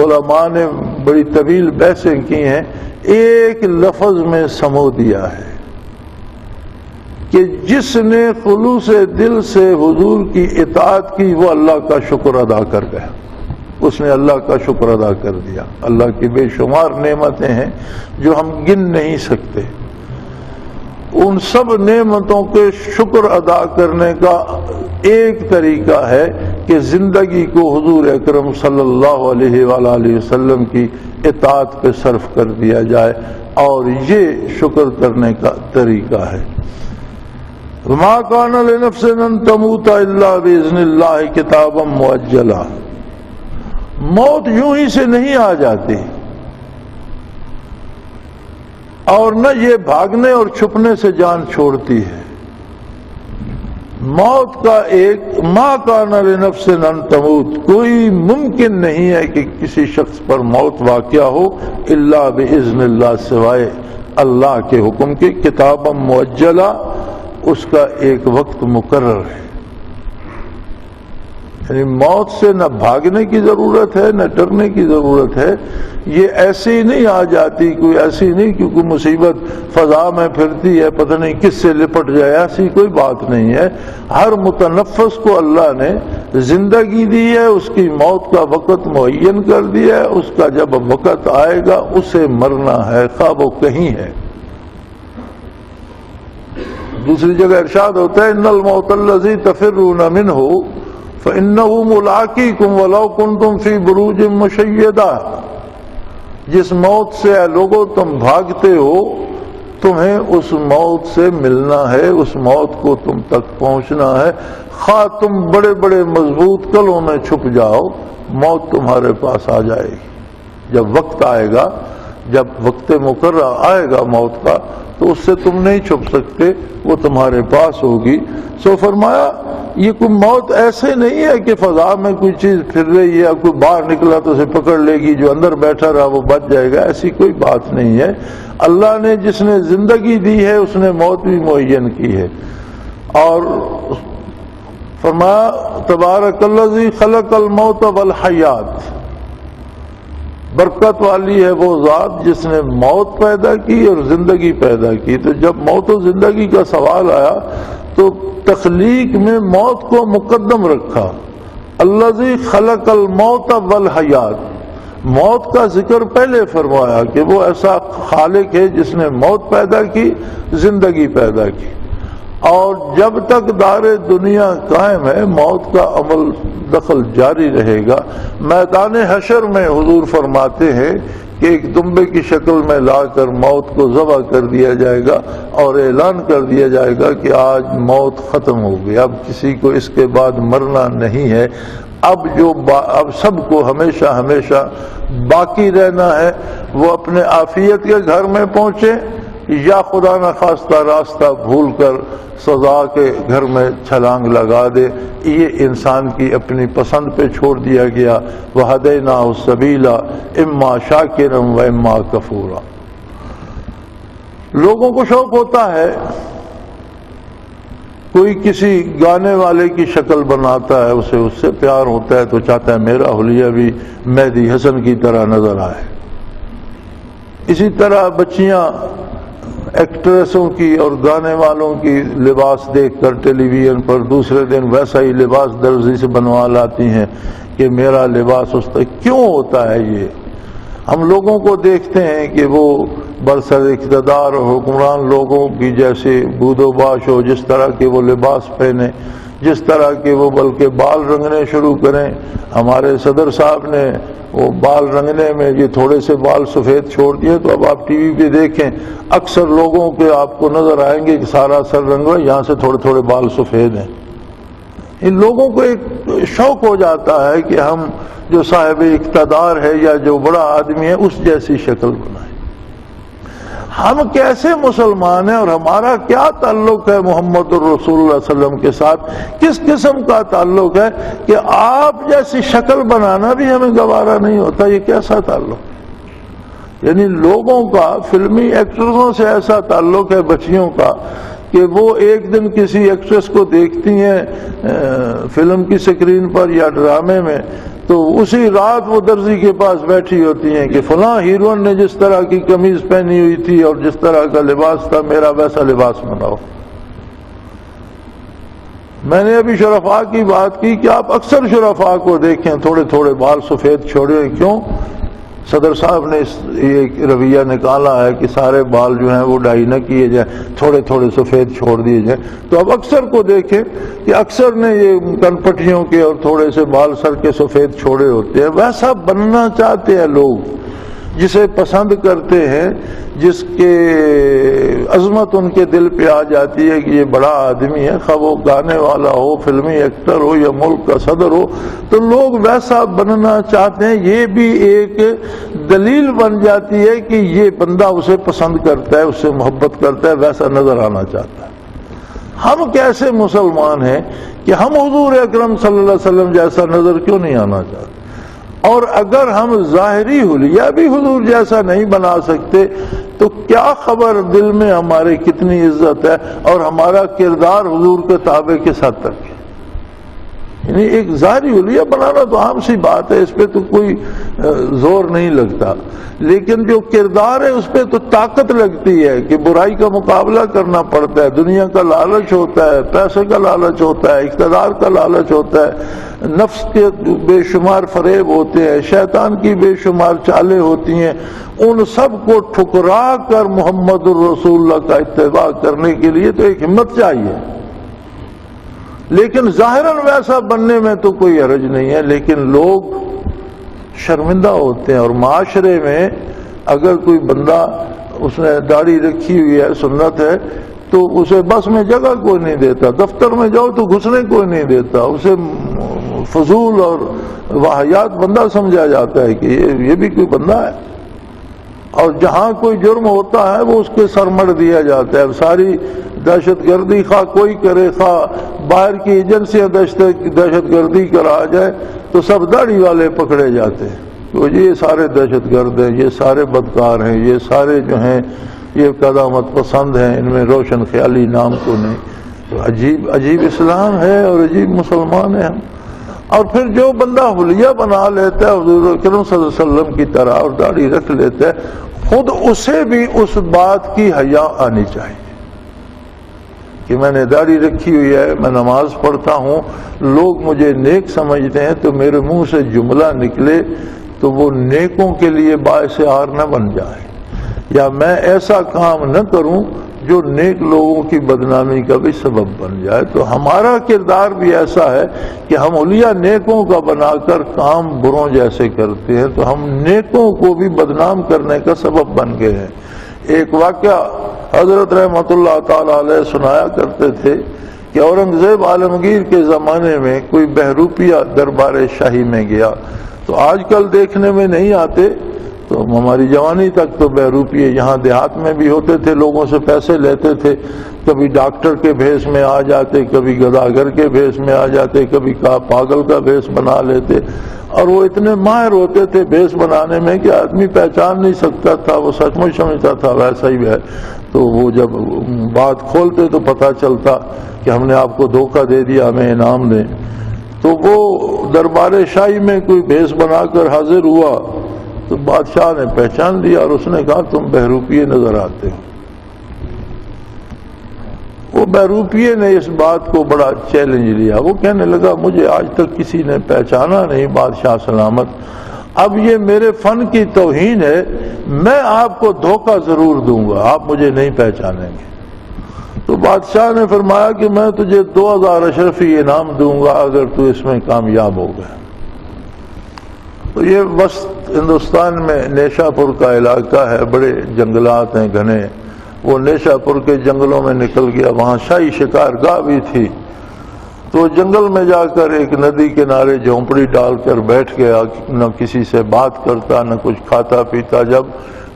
علماء نے بڑی طویل بحثیں کی ہیں، ایک لفظ میں سمو دیا ہے کہ جس نے خلوص دل سے حضور کی اطاعت کی وہ اللہ کا شکر ادا کر گیا، اس نے اللہ کا شکر ادا کر دیا۔ اللہ کی بے شمار نعمتیں ہیں جو ہم گن نہیں سکتے، ان سب نعمتوں کے شکر ادا کرنے کا ایک طریقہ ہے کہ زندگی کو حضور اکرم صلی اللہ علیہ وآلہ وسلم کی اطاعت پہ صرف کر دیا جائے، اور یہ شکر کرنے کا طریقہ ہے۔ وما كان لنفس ان تموت الا باذن اللہ کتابا مؤجلا، موت یوں ہی سے نہیں آ جاتی، اور نہ یہ بھاگنے اور چھپنے سے جان چھوڑتی ہے۔ موت کا ایک ما كان لنفس ان تموت، کوئی ممکن نہیں ہے کہ کسی شخص پر موت واقع ہو الا باذن اللہ، سوائے اللہ کے حکم کے، کتابا مؤجلا، اس کا ایک وقت مقرر ہے۔ یعنی موت سے نہ بھاگنے کی ضرورت ہے نہ ڈرنے کی ضرورت ہے، یہ ایسے ہی نہیں آ جاتی، کوئی ایسی نہیں کہ کوئی مصیبت فضا میں پھرتی ہے پتہ نہیں کس سے لپٹ جائے، ایسی کوئی بات نہیں ہے۔ ہر متنفس کو اللہ نے زندگی دی ہے، اس کی موت کا وقت معین کر دیا ہے، اس کا جب وقت آئے گا اسے مرنا ہے، خواہ وہ کہیں ہے۔ دوسری جگہ ارشاد ہوتا ہے ان الموت الذی تفرون منہ فانہ ملاقیکم ولو کنتم فی بروج مشیدہ، جس موت سے اے لوگوں تم بھاگتے ہو تمہیں اس موت سے ملنا ہے، اس موت کو تم تک پہنچنا ہے، خواہ تم بڑے بڑے مضبوط قلعوں میں چھپ جاؤ، موت تمہارے پاس آ جائے گی۔ جب وقت آئے گا، جب وقت مقررہ آئے گا موت کا، تو اس سے تم نہیں چھپ سکتے، وہ تمہارے پاس ہوگی۔ سو فرمایا یہ کوئی موت ایسے نہیں ہے کہ فضا میں کوئی چیز پھر رہی ہے، کوئی باہر نکلا تو اسے پکڑ لے گی، جو اندر بیٹھا رہا وہ بچ جائے گا، ایسی کوئی بات نہیں ہے۔ اللہ نے جس نے زندگی دی ہے اس نے موت بھی معین کی ہے۔ اور فرمایا تبارک الذی خلق الموت والحیات، برکت والی ہے وہ ذات جس نے موت پیدا کی اور زندگی پیدا کی۔ تو جب موت و زندگی کا سوال آیا تو تخلیق میں موت کو مقدم رکھا، الذی خلق الموت والحیات، موت کا ذکر پہلے فرمایا کہ وہ ایسا خالق ہے جس نے موت پیدا کی، زندگی پیدا کی، اور جب تک دار دنیا قائم ہے موت کا عمل دخل جاری رہے گا۔ میدان حشر میں حضور فرماتے ہیں کہ ایک دمبے کی شکل میں لا کر موت کو ذبح کر دیا جائے گا اور اعلان کر دیا جائے گا کہ آج موت ختم ہو گئی، اب کسی کو اس کے بعد مرنا نہیں ہے، اب سب کو ہمیشہ ہمیشہ باقی رہنا ہے، وہ اپنے عافیت کے گھر میں پہنچے یا خدا نخواستہ راستہ بھول کر سزا کے گھر میں چھلانگ لگا دے، یہ انسان کی اپنی پسند پہ چھوڑ دیا گیا۔ وَهَدَيْنَاهُ السَّبِيلَ إِمَّا شَاكِرًا وَإِمَّا كَفُورًا۔ لوگوں کو شوق ہوتا ہے، کوئی کسی گانے والے کی شکل بناتا ہے، اسے اس سے پیار ہوتا ہے تو چاہتا ہے میرا حلیہ بھی مہدی حسن کی طرح نظر آئے۔ اسی طرح بچیاں ایکٹریسوں کی اور گانے والوں کی لباس دیکھ کر ٹیلی ویژن پر دوسرے دن ویسا ہی لباس درزی سے بنوا لاتی ہیں کہ میرا لباس اس تک کیوں ہوتا ہے۔ یہ ہم لوگوں کو دیکھتے ہیں کہ وہ برسر اقتدار اور حکمران لوگوں کی جیسے بود و باش ہو، جس طرح کے وہ لباس پہنے، جس طرح کے وہ بلکہ بال رنگنے شروع کریں۔ ہمارے صدر صاحب نے وہ بال رنگنے میں یہ تھوڑے سے بال سفید چھوڑ دیے، تو اب آپ ٹی وی پہ دیکھیں اکثر لوگوں کے آپ کو نظر آئیں گے کہ سارا سر رنگا، یہاں سے تھوڑے تھوڑے بال سفید ہیں۔ ان لوگوں کو ایک شوق ہو جاتا ہے کہ ہم جو صاحب اقتدار ہے یا جو بڑا آدمی ہے اس جیسی شکل بنائیں۔ ہم کیسے مسلمان ہیں اور ہمارا کیا تعلق ہے محمد الرسول اللہ علیہ وسلم کے ساتھ، کس قسم کا تعلق ہے کہ آپ جیسی شکل بنانا بھی ہمیں گوارا نہیں ہوتا؟ یہ کیسا تعلق؟ یعنی لوگوں کا فلمی ایکٹروں سے ایسا تعلق ہے، بچیوں کا، کہ وہ ایک دن کسی ایکٹریس کو دیکھتی ہیں فلم کی سکرین پر یا ڈرامے میں، تو اسی رات وہ درزی کے پاس بیٹھی ہوتی ہیں کہ فلاں ہیروئن نے جس طرح کی قمیض پہنی ہوئی تھی اور جس طرح کا لباس تھا میرا ویسا لباس بناؤ۔ میں نے ابھی شرفاء کی بات کی کہ آپ اکثر شرفاء کو دیکھیں تھوڑے تھوڑے بال سفید چھوڑے، کیوں؟ صدر صاحب نے یہ رویہ نکالا ہے کہ سارے بال جو ہیں وہ ڈائی نہ کیے جائیں، تھوڑے تھوڑے سفید چھوڑ دیے جائیں۔ تو اب اکثر کو دیکھیں کہ اکثر نے یہ کن پٹیوں کے اور تھوڑے سے بال سر کے سفید چھوڑے ہوتے ہیں۔ ویسا بننا چاہتے ہیں لوگ، جسے پسند کرتے ہیں، جس کے عظمت ان کے دل پہ آ جاتی ہے کہ یہ بڑا آدمی ہے، خواہ وہ گانے والا ہو، فلمی ایکٹر ہو یا ملک کا صدر ہو، تو لوگ ویسا بننا چاہتے ہیں۔ یہ بھی ایک دلیل بن جاتی ہے کہ یہ بندہ اسے پسند کرتا ہے، اس سے محبت کرتا ہے، ویسا نظر آنا چاہتا ہے۔ ہم کیسے مسلمان ہیں کہ ہم حضور اکرم صلی اللہ علیہ وسلم جیسا نظر کیوں نہیں آنا چاہتے؟ اور اگر ہم ظاہری حلیہ بھی حضور جیسا نہیں بنا سکتے تو کیا خبر دل میں ہمارے کتنی عزت ہے اور ہمارا کردار حضور کے تابع کس حد تک ہے؟ یعنی ایک ظاہری حلیہ بنانا تو عام سی بات ہے، اس پہ تو کوئی زور نہیں لگتا، لیکن جو کردار ہے اس پہ تو طاقت لگتی ہے کہ برائی کا مقابلہ کرنا پڑتا ہے، دنیا کا لالچ ہوتا ہے، پیسے کا لالچ ہوتا ہے، اقتدار کا لالچ ہوتا ہے، نفس کے بے شمار فریب ہوتے ہیں، شیطان کی بے شمار چالیں ہوتی ہیں، ان سب کو ٹھکرا کر محمد الرسول اللہ کا اتباع کرنے کے لیے تو ایک ہمت چاہیے۔ لیکن ظاہراً ویسا بننے میں تو کوئی حرج نہیں ہے، لیکن لوگ شرمندہ ہوتے ہیں، اور معاشرے میں اگر کوئی بندہ اس نے داڑھی رکھی ہوئی ہے، سنت ہے، تو اسے بس میں جگہ کوئی نہیں دیتا، دفتر میں جاؤ تو گھسنے کوئی نہیں دیتا، اسے فضول اور واہیات بندہ سمجھا جاتا ہے کہ یہ بھی کوئی بندہ ہے، اور جہاں کوئی جرم ہوتا ہے وہ اس کے سر مڑ دیا جاتا ہے۔ ساری دہشت گردی خواہ کوئی کرے، خواہ باہر کی ایجنسیاں دہشت گردی کرا جائے تو سب داڑھی والے پکڑے جاتے ہیں، تو یہ سارے دہشت گرد ہیں، یہ سارے بدکار ہیں، یہ سارے جو ہیں یہ قدامت پسند ہیں، ان میں روشن خیالی نام کو نہیں۔ تو عجیب عجیب اسلام ہے اور عجیب مسلمان ہیں ہم۔ اور پھر جو بندہ حلیہ بنا لیتا ہے حضور اکرم صلی اللہ علیہ وسلم کی طرح اور داڑھی رکھ لیتا ہے، خود اسے بھی اس بات کی حیا آنی چاہیے کہ میں نے داڑھی رکھی ہوئی ہے، میں نماز پڑھتا ہوں، لوگ مجھے نیک سمجھتے ہیں، تو میرے منہ سے جملہ نکلے تو وہ نیکوں کے لیے باعث عار نہ بن جائے، یا میں ایسا کام نہ کروں جو نیک لوگوں کی بدنامی کا بھی سبب بن جائے۔ تو ہمارا کردار بھی ایسا ہے کہ ہم حلیہ نیکوں کا بنا کر کام بروں جیسے کرتے ہیں، تو ہم نیکوں کو بھی بدنام کرنے کا سبب بن گئے ہیں۔ ایک واقعہ حضرت رحمت اللہ تعالی علیہ سنایا کرتے تھے کہ اورنگزیب عالمگیر کے زمانے میں کوئی بہروپیہ دربار شاہی میں گیا، تو آج کل دیکھنے میں نہیں آتے، تو ہماری جوانی تک تو بہروپیے یہاں دیہات میں بھی ہوتے تھے، لوگوں سے پیسے لیتے تھے، کبھی ڈاکٹر کے بھیس میں آ جاتے، کبھی گداگر کے بھیس میں آ جاتے، کبھی پاگل کا بھیس بنا لیتے، اور وہ اتنے ماہر ہوتے تھے بھیس بنانے میں کہ آدمی پہچان نہیں سکتا تھا، وہ سچ مچ سمجھتا تھا ویسا ہی ہے، تو وہ جب بات کھولتے تو پتہ چلتا کہ ہم نے آپ کو دھوکہ دے دیا، ہمیں انعام دیں۔ تو وہ دربار شاہی میں کوئی بھیس بنا کر حاضر ہوا تو بادشاہ نے پہچان لیا اور اس نے کہا تم بہروپیے نظر آتے ہو۔ وہ بہروپیے نے اس بات کو بڑا چیلنج لیا، وہ کہنے لگا مجھے آج تک کسی نے پہچانا نہیں بادشاہ سلامت، اب یہ میرے فن کی توہین ہے، میں آپ کو دھوکہ ضرور دوں گا، آپ مجھے نہیں پہچانیں گے۔ تو بادشاہ نے فرمایا کہ میں تجھے 2000 اشرفی انعام دوں گا اگر تو اس میں کامیاب ہو گیا۔ تو یہ وسط ہندوستان میں نیشا پور کا علاقہ ہے، بڑے جنگلات ہیں گھنے، وہ نیشا پور کے جنگلوں میں نکل گیا، وہاں شاہی شکار گاہ بھی تھی، تو جنگل میں جا کر ایک ندی کنارے جھونپڑی ڈال کر بیٹھ گیا، نہ کسی سے بات کرتا نہ کچھ کھاتا پیتا، جب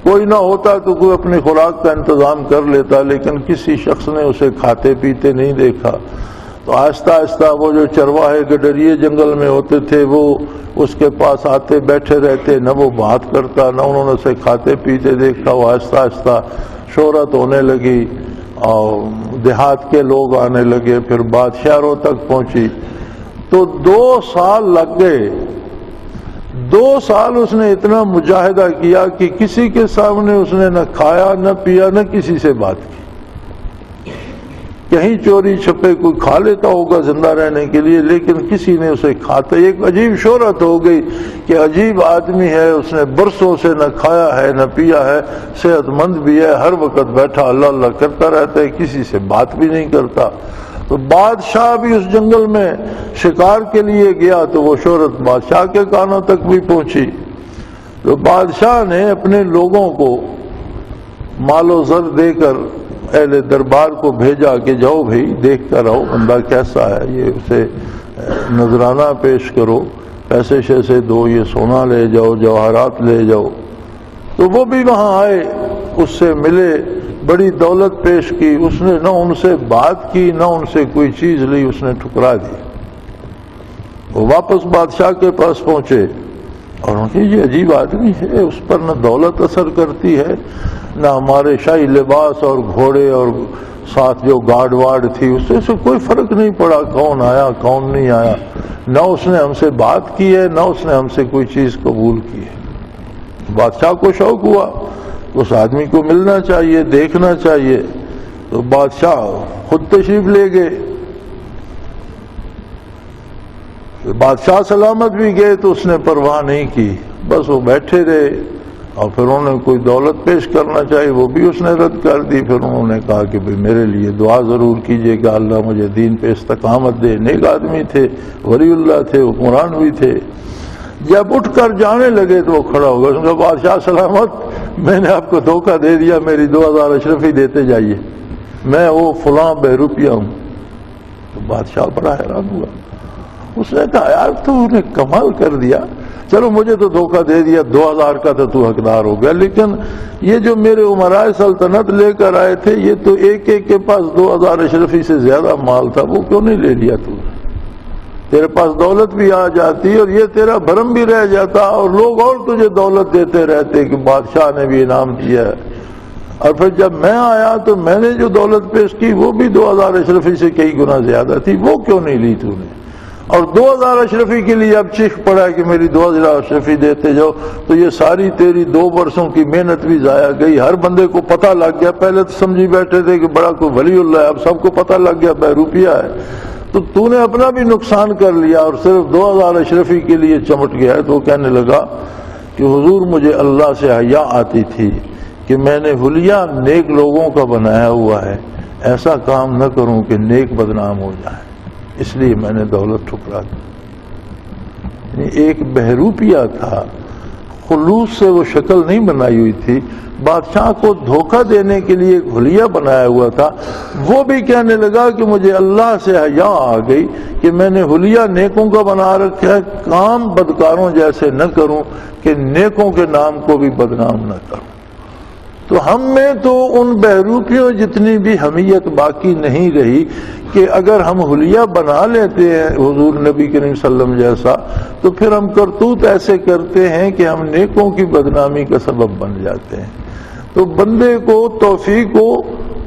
کوئی نہ ہوتا تو کوئی اپنی خوراک کا انتظام کر لیتا، لیکن کسی شخص نے اسے کھاتے پیتے نہیں دیکھا۔ تو آہستہ آہستہ وہ جو چرواہے گڈریے جنگل میں ہوتے تھے وہ اس کے پاس آتے بیٹھے رہتے، نہ وہ بات کرتا نہ انہوں نے اسے کھاتے پیتے دیکھا، وہ آہستہ آہستہ شہرت ہونے لگی اور دیہات کے لوگ آنے لگے، پھر بات شہروں تک پہنچی، تو 2 سال لگ گئے۔ 2 سال اس نے اتنا مجاہدہ کیا کہ کسی کے سامنے اس نے نہ کھایا نہ پیا نہ کسی سے بات کی، کہیں چوری چھپے کوئی کھا لیتا ہوگا زندہ رہنے کے لیے، لیکن کسی نے اسے کھاتا، ایک عجیب شہرت ہو گئی کہ عجیب آدمی ہے، اس نے برسوں سے نہ کھایا ہے نہ پیا ہے، صحت مند بھی ہے، ہر وقت بیٹھا اللہ اللہ کرتا رہتا ہے، کسی سے بات بھی نہیں کرتا۔ تو بادشاہ بھی اس جنگل میں شکار کے لیے گیا تو وہ شہرت بادشاہ کے کانوں تک بھی پہنچی، تو بادشاہ نے اپنے لوگوں کو مال و زر دے کر اہل دربار کو بھیجا کہ جاؤ بھائی دیکھ کر آؤ بندہ کیسا ہے، یہ اسے نذرانہ پیش کرو، پیسے شیسے دو، یہ سونا لے جاؤ، جواہرات لے جاؤ۔ تو وہ بھی وہاں آئے، اس سے ملے، بڑی دولت پیش کی، اس نے نہ ان سے بات کی نہ ان سے کوئی چیز لی، اس نے ٹھکرا دی۔ وہ واپس بادشاہ کے پاس پہنچے اور یہ عجیب آدمی ہے، اس پر نہ دولت اثر کرتی ہے نہ ہمارے شاہی لباس اور گھوڑے اور ساتھ جو گارڈ وارڈ تھی اس سے کوئی فرق نہیں پڑا کون آیا کون نہیں آیا، نہ اس نے ہم سے بات کی ہے نہ اس نے ہم سے کوئی چیز قبول کی ہے۔ بادشاہ کو شوق ہوا اس آدمی کو ملنا چاہیے، دیکھنا چاہیے، تو بادشاہ خود تشریف لے گئے۔ بادشاہ سلامت بھی گئے تو اس نے پرواہ نہیں کی، بس وہ بیٹھے رہے، اور پھر انہوں نے کوئی دولت پیش کرنا چاہیے وہ بھی اس نے رد کر دی۔ پھر انہوں نے کہا کہ بھئی میرے لیے دعا ضرور کیجئے کہ اللہ مجھے دین پہ استقامت دے۔ نیک آدمی تھے، ولی اللہ تھے، حکمران بھی تھے۔ جب اٹھ کر جانے لگے تو وہ کھڑا ہو گیا، اس نے کہا بادشاہ سلامت، میں نے آپ کو دھوکہ دے دیا، میری 2000 اشرفی دیتے جائیے، میں وہ فلاں بہروپیہ ہوں۔ تو بادشاہ بڑا حیران ہوا، اس نے کہا یار تو نے کمال کر دیا، چلو مجھے تو دھوکہ دے دیا، 2000 کا تو حقدار ہو گیا، لیکن یہ جو میرے عمرائے سلطنت لے کر آئے تھے یہ تو ایک ایک کے پاس 2000 اشرفی سے زیادہ مال تھا، وہ کیوں نہیں لے لیا تو؟ تیرے پاس دولت بھی آ جاتی اور یہ تیرا بھرم بھی رہ جاتا، اور لوگ اور تجھے دولت دیتے رہتے کہ بادشاہ نے بھی انعام دیا ہے۔ اور پھر جب میں آیا تو میں نے جو دولت پیش کی وہ بھی 2000 اشرفی سے کئی گنا زیادہ تھی، وہ کیوں نہیں لی تو نے؟ اور 2000 اشرفی کے لیے اب چیخ پڑا ہے کہ میری 2000 اشرفی دیتے جاؤ، تو یہ ساری تیری 2 برسوں کی محنت بھی ضائع گئی۔ ہر بندے کو پتہ لگ گیا، پہلے تو سمجھی بیٹھے تھے کہ بڑا کوئی ولی اللہ ہے، اب سب کو پتہ لگ گیا بہروپیہ ہے، تو نے اپنا بھی نقصان کر لیا اور صرف 2000 اشرفی کے لیے چمٹ گیا ہے۔ تو وہ کہنے لگا کہ حضور مجھے اللہ سے حیا آتی تھی کہ میں نے حلیہ نیک لوگوں کا بنایا ہوا ہے، ایسا کام نہ کروں کہ نیک بدنام ہو جائے، اس لیے میں نے دولت ٹھکرا دی۔ یعنی ایک بہروپیہ تھا، خلوص سے وہ شکل نہیں بنائی ہوئی تھی، بادشاہ کو دھوکہ دینے کے لیے ایک حلیہ بنایا ہوا تھا۔ وہ بھی کہنے لگا کہ مجھے اللہ سے حیا آ گئی کہ میں نے حلیہ نیکوں کا بنا رکھا ہے، کام بدکاروں جیسے نہ کروں کہ نیکوں کے نام کو بھی بدنام نہ کروں۔ تو ہم میں تو ان بہروپیوں جتنی بھی حمیت باقی نہیں رہی کہ اگر ہم حلیہ بنا لیتے ہیں حضور نبی کریم صلی اللہ علیہ وسلم جیسا، تو پھر ہم کرتوت ایسے کرتے ہیں کہ ہم نیکوں کی بدنامی کا سبب بن جاتے ہیں۔ تو بندے کو توفیق ہو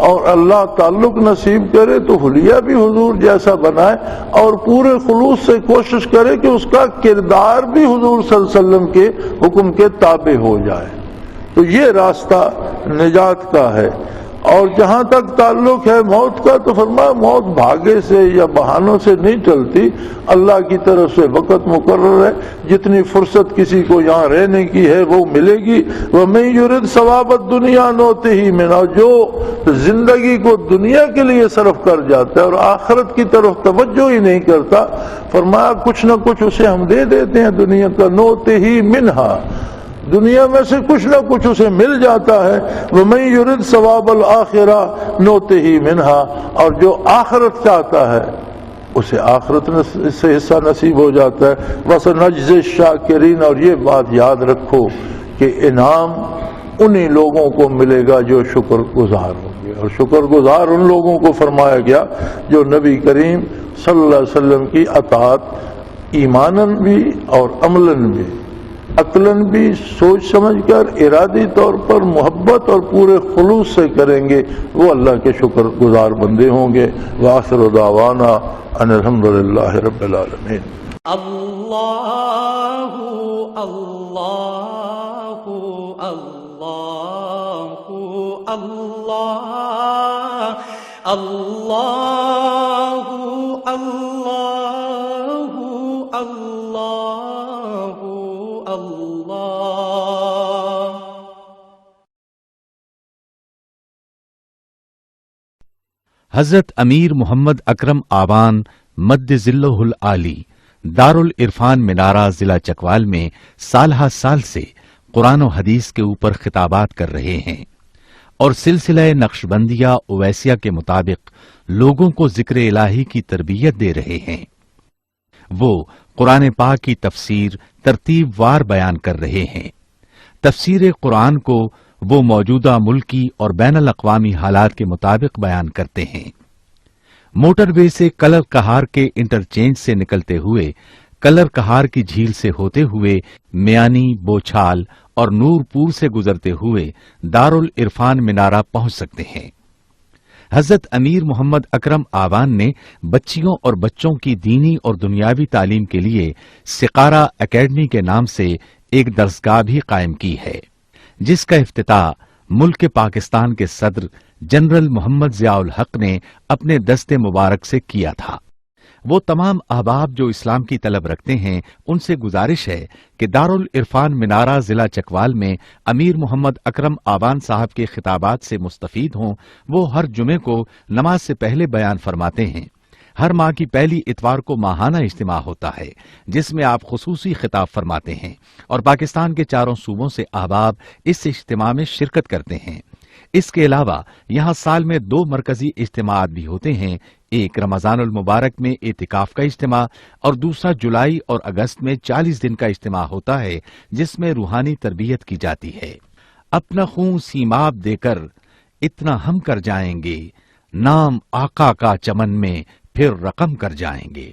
اور اللہ تعلق نصیب کرے تو حلیہ بھی حضور جیسا بنائے، اور پورے خلوص سے کوشش کرے کہ اس کا کردار بھی حضور صلی اللہ علیہ وسلم کے حکم کے تابع ہو جائے۔ تو یہ راستہ نجات کا ہے۔ اور جہاں تک تعلق ہے موت کا، تو فرمایا موت بھاگے سے یا بہانوں سے نہیں ٹلتی، اللہ کی طرف سے وقت مقرر ہے، جتنی فرصت کسی کو یہاں رہنے کی ہے وہ ملے گی۔ وَمَن يُرِدْ ثَوَابَ الدُّنْيَا نُؤْتِهِ مِنْهَا، جو زندگی کو دنیا کے لیے صرف کر جاتا ہے اور آخرت کی طرف توجہ ہی نہیں کرتا، فرمایا کچھ نہ کچھ اسے ہم دے دیتے ہیں دنیا کا، نُؤْتِهِ مِنْهَا، دنیا میں سے کچھ نہ کچھ اسے مل جاتا ہے۔ وَمَن يُرِدْ ثَوَابَ الْآخِرَةِ نُؤْتِهِ مِنْهَا، اور جو آخرت چاہتا ہے اسے آخرت سے حصہ نصیب ہو جاتا ہے۔ وَسَنَجْزِي الشَّاكِرِينَ، اور یہ بات یاد رکھو کہ انعام انہی لوگوں کو ملے گا جو شکر گزار ہوں گے، اور شکر گزار ان لوگوں کو فرمایا گیا جو نبی کریم صلی اللہ علیہ وسلم کی اطاعت ایماناً بھی اور عملاً بھی، عقلاً بھی سوچ سمجھ کر ارادی طور پر محبت اور پورے خلوص سے کریں گے، وہ اللہ کے شکر گزار بندے ہوں گے۔ وآخر دعوانا ان الحمدللہ رب العالمین۔ اللہ اللہ اللہ اللہ اللہ اللہ اللہ اللہ۔ حضرت امیر محمد اکرم آبان مد ذلہ العالی دارالعرفان منارہ ضلع چکوال میں سالہ سال سے قرآن و حدیث کے اوپر خطابات کر رہے ہیں اور سلسلہ نقشبندیہ اویسیہ کے مطابق لوگوں کو ذکر الہی کی تربیت دے رہے ہیں۔ وہ قرآن پاک کی تفسیر ترتیب وار بیان کر رہے ہیں۔ تفسیر قرآن کو وہ موجودہ ملکی اور بین الاقوامی حالات کے مطابق بیان کرتے ہیں۔ موٹر وے سے کلر کہار کے انٹرچینج سے نکلتے ہوئے کلر کہار کی جھیل سے ہوتے ہوئے میانی، بوچھال اور نور پور سے گزرتے ہوئے دارالعرفان منارہ پہنچ سکتے ہیں۔ حضرت امیر محمد اکرم آوان نے بچیوں اور بچوں کی دینی اور دنیاوی تعلیم کے لیے سقارہ اکیڈمی کے نام سے ایک درسگاہ بھی قائم کی ہے، جس کا افتتاح ملک پاکستان کے صدر جنرل محمد ضیاء الحق نے اپنے دست مبارک سے کیا تھا۔ وہ تمام احباب جو اسلام کی طلب رکھتے ہیں ان سے گزارش ہے کہ دارالعرفان منارہ ضلع چکوال میں امیر محمد اکرم آوان صاحب کے خطابات سے مستفید ہوں۔ وہ ہر جمعے کو نماز سے پہلے بیان فرماتے ہیں۔ ہر ماہ کی پہلی اتوار کو ماہانہ اجتماع ہوتا ہے جس میں آپ خصوصی خطاب فرماتے ہیں اور پاکستان کے چاروں صوبوں سے احباب اس اجتماع میں شرکت کرتے ہیں۔ اس کے علاوہ یہاں سال میں 2 مرکزی اجتماعات بھی ہوتے ہیں، ایک رمضان المبارک میں اعتکاف کا اجتماع اور دوسرا جولائی اور اگست میں 40 دن کا اجتماع ہوتا ہے جس میں روحانی تربیت کی جاتی ہے۔ اپنا خون سیماب دے کر اتنا ہم کر جائیں گے، نام آقا کا چمن میں پھر رقم کر جائیں گے۔